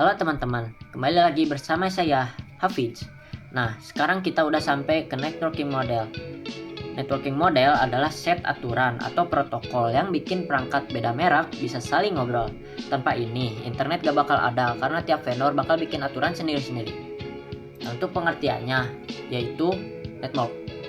Halo teman-teman, kembali lagi bersama saya Hafiz. Nah, sekarang kita udah sampai ke networking model. Networking model adalah set aturan atau protokol yang bikin perangkat beda merek bisa saling ngobrol. Tanpa ini, internet gak bakal ada karena tiap vendor bakal bikin aturan sendiri-sendiri. Nah, untuk pengertiannya, yaitu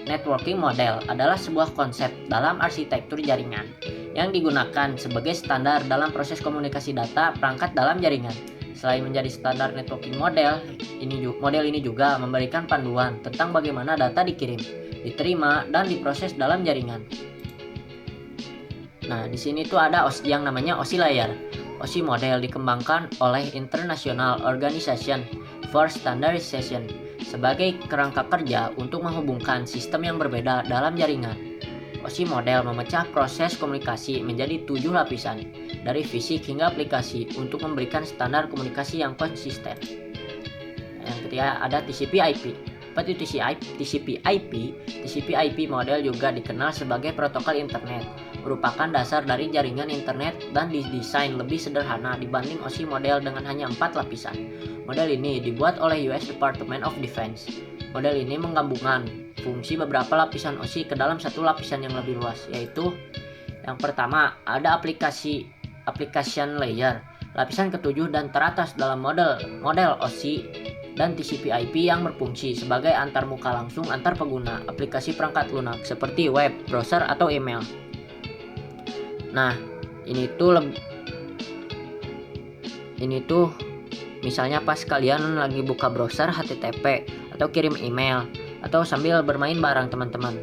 networking model adalah sebuah konsep dalam arsitektur jaringan yang digunakan sebagai standar dalam proses komunikasi data perangkat dalam jaringan. Selain menjadi standar networking model ini juga memberikan panduan tentang bagaimana data dikirim, diterima, dan diproses dalam jaringan. Nah, di sini tuh ada yang namanya OSI layer. OSI model dikembangkan oleh International Organization for Standardization sebagai kerangka kerja untuk menghubungkan sistem yang berbeda dalam jaringan. OSI model memecah proses komunikasi menjadi 7 lapisan, dari fisik hingga aplikasi untuk memberikan standar komunikasi yang konsisten. Yang ketiga ada TCP/IP. Apa itu TCP/IP? TCP/IP model juga dikenal sebagai protokol internet, merupakan dasar dari jaringan internet dan didesain lebih sederhana dibanding OSI model dengan hanya 4 lapisan. Model ini dibuat oleh US Department of Defense. Model ini menggabungkan fungsi beberapa lapisan OSI ke dalam satu lapisan yang lebih luas, yaitu yang pertama ada application layer, lapisan ketujuh dan teratas dalam model OSI dan TCP/IP yang berfungsi sebagai antarmuka langsung antar pengguna aplikasi perangkat lunak seperti web, browser, atau email. Nah, ini tuh misalnya pas kalian lagi buka browser HTTP atau kirim email atau sambil bermain bareng teman-teman.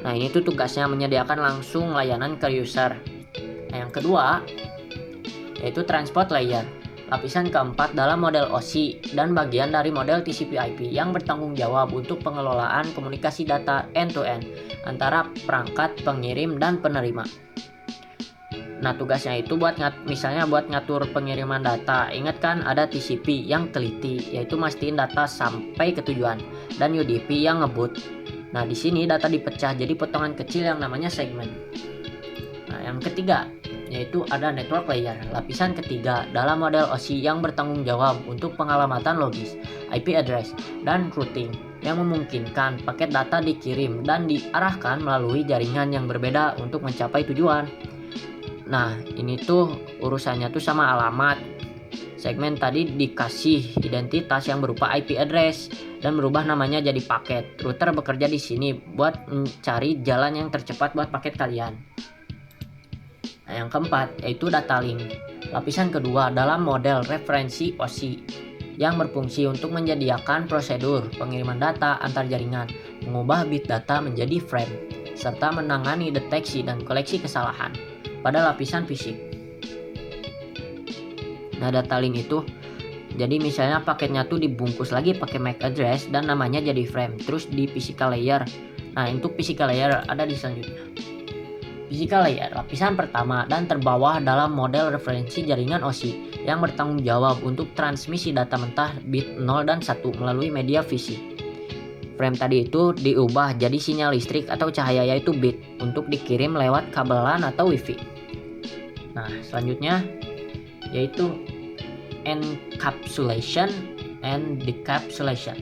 Nah, ini tuh tugasnya menyediakan langsung layanan ke user. Nah, yang kedua yaitu transport layer, lapisan keempat dalam model OSI dan bagian dari model TCP/IP yang bertanggung jawab untuk pengelolaan komunikasi data end-to-end antara perangkat pengirim dan penerima. Nah, tugasnya itu buat ngatur pengiriman data. Ingat kan ada TCP yang teliti, yaitu mastiin data sampai ke tujuan, dan UDP yang ngebut. Nah, di sini data dipecah jadi potongan kecil yang namanya segmen. Nah, yang ketiga yaitu ada network layer, lapisan ketiga dalam model OSI yang bertanggung jawab untuk pengalamatan logis, IP address, dan routing yang memungkinkan paket data dikirim dan diarahkan melalui jaringan yang berbeda untuk mencapai tujuan. Nah, ini tuh urusannya tuh sama alamat. Segmen tadi dikasih identitas yang berupa IP address dan berubah namanya jadi paket. Router bekerja di sini buat mencari jalan yang tercepat buat paket kalian. Nah, yang keempat yaitu data link, lapisan kedua dalam model referensi OSI yang berfungsi untuk menyediakan prosedur pengiriman data antar jaringan, mengubah bit data menjadi frame, serta menangani deteksi dan koleksi kesalahan pada lapisan fisik. Nah, data link itu jadi misalnya paketnya tuh dibungkus lagi pakai MAC address dan namanya jadi frame, terus di physical layer. Nah, untuk physical layer ada di selanjutnya. Physical layer, lapisan pertama dan terbawah dalam model referensi jaringan OSI yang bertanggung jawab untuk transmisi data mentah bit 0 dan 1 melalui media fisik. Frame tadi itu diubah jadi sinyal listrik atau cahaya, yaitu bit, untuk dikirim lewat kabel LAN atau WiFi. Nah, selanjutnya yaitu encapsulation and decapsulation.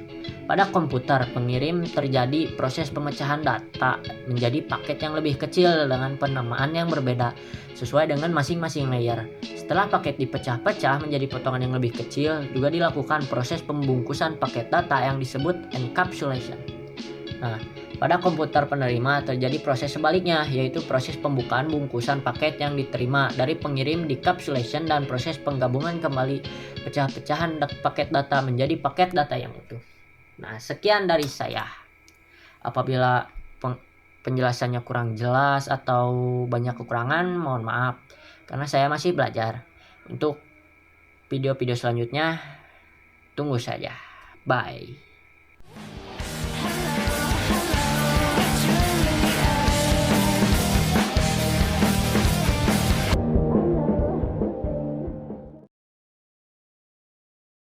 Pada komputer pengirim terjadi proses pemecahan data menjadi paket yang lebih kecil dengan penamaan yang berbeda sesuai dengan masing-masing layer. Setelah paket dipecah-pecah menjadi potongan yang lebih kecil, juga dilakukan proses pembungkusan paket data yang disebut encapsulation. Nah, pada komputer penerima terjadi proses sebaliknya, yaitu proses pembukaan bungkusan paket yang diterima dari pengirim decapsulation dan proses penggabungan kembali pecah-pecahan paket data menjadi paket data yang utuh. Nah, sekian dari saya. Apabila penjelasannya kurang jelas atau banyak kekurangan, mohon maaf, karena saya masih belajar. Untuk video-video selanjutnya, tunggu saja. Bye.